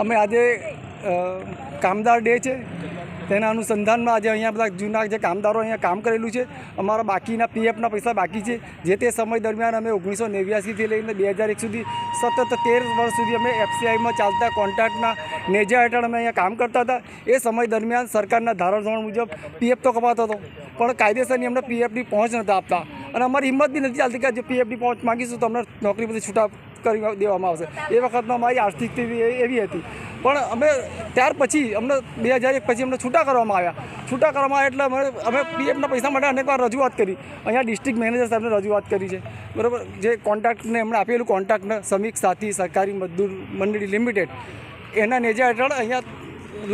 અમે આજે કામદાર ડે છે તેના અનુસંધાનમાં આજે અહીંયા બધા જૂના જે કામદારો અહીંયા કામ કરેલું છે, અમારા બાકીના પીએફના પૈસા બાકી છે. જે તે સમય દરમિયાન અમે 1989થી લઈને 2001 સુધી સતત 13 વર્ષ સુધી અમે એફસીઆઈમાં ચાલતા કોન્ટ્રાક્ટના નેજા હેઠળ અમે અહીંયા કામ કરતા હતા. એ સમય દરમિયાન સરકારના ધારાધોરણ મુજબ પીએફ તો કપાતો હતો, પણ કાયદેસરની અમને પીએફની પહોંચ નહોતા આપતા. અને અમારી હિંમત બી નથી ચાલતી કે જે પીએફની પહોંચ માગીશું તો અમને નોકરી પરથી છૂટા કરી દેવામાં આવશે. એ વખતમાં અમારી આર્થિક સ્થિતિ એવી હતી. પણ અમે ત્યાર પછી અમને 2001 પછી અમને છૂટા કરવામાં આવ્યા. છૂટા કરવામાં આવ્યા એટલે અમે પીએફના પૈસા માટે અનેકવાર રજૂઆત કરી. અહીંયા ડિસ્ટ્રિક્ટ મેનેજર સાહેબને રજૂઆત કરી છે, બરાબર. જે કોન્ટ્રાક્ટને એમણે આપેલું કોન્ટ્રાક્ટને શ્રમિક સાથી સહકારી મજદૂર મંડળી લિમિટેડ એના નેજા હેઠળ અહીંયા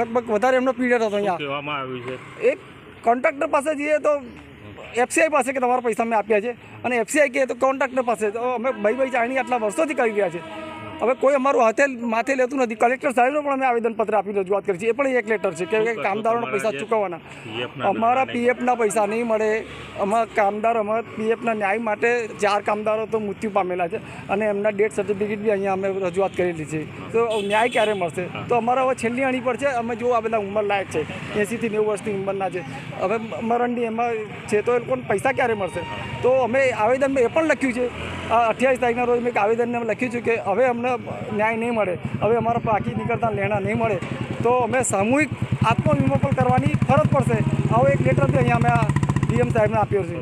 લગભગ વધારે એમનો પીરિયડ હતો. અહીંયા કહેવામાં આવ્યું છે એક કોન્ટ્રાક્ટર પાસે જઈએ તો એફસીઆઈ પાસે કે તમારા પૈસા અમે આપ્યા છે, અને એફસીઆઈ કહે તો કોન્ટ્રાક્ટર પાસે. તો અમે ભાઈ ચાણી આટલા વર્ષોથી કરી રહ્યા છે. હવે કોઈ અમારું માથે લેતું નથી. કલેક્ટર સાહેબને પણ અમે આવેદનપત્ર આપી રજૂઆત કરી છે. એ પણ એક લેટર છે કે કામદારોના પૈસા ચૂકવવાના. અમારા પીએફના પૈસા નહીં મળે. અમારા પીએફના ન્યાય માટે 4 કામદારો તો મૃત્યુ પામેલા છે, અને એમના ડેથ સર્ટિફિકેટ બી અહીંયા અમે રજૂઆત કરેલી છે. તો ન્યાય ક્યારે મળશે? તો અમારા હવે છેલ્લી અણી પર છે. અમે જો આ બધા ઉંમર લાયક છે, 80 થી 90 વર્ષની ઉંમરના છે, હવે મરણની એમાં છે, તો એ લોકોને પૈસા ક્યારે મળશે? તો અમે આવેદનમાં એ પણ લખ્યું છે, 28 તારીખના રોજ મેં એક આવેદનને લખ્યું છે કે હવે અમને ન્યાય નહીં મળે, હવે અમારા બાકી નીકળતા લેણા નહીં મળે તો અમે સામૂહિક આત્મવિલોપન કરવાની ફરજ પડશે. આવો એક લેટર બી અહીંયા અમે ડીએમ સાહેબને આપ્યો છે.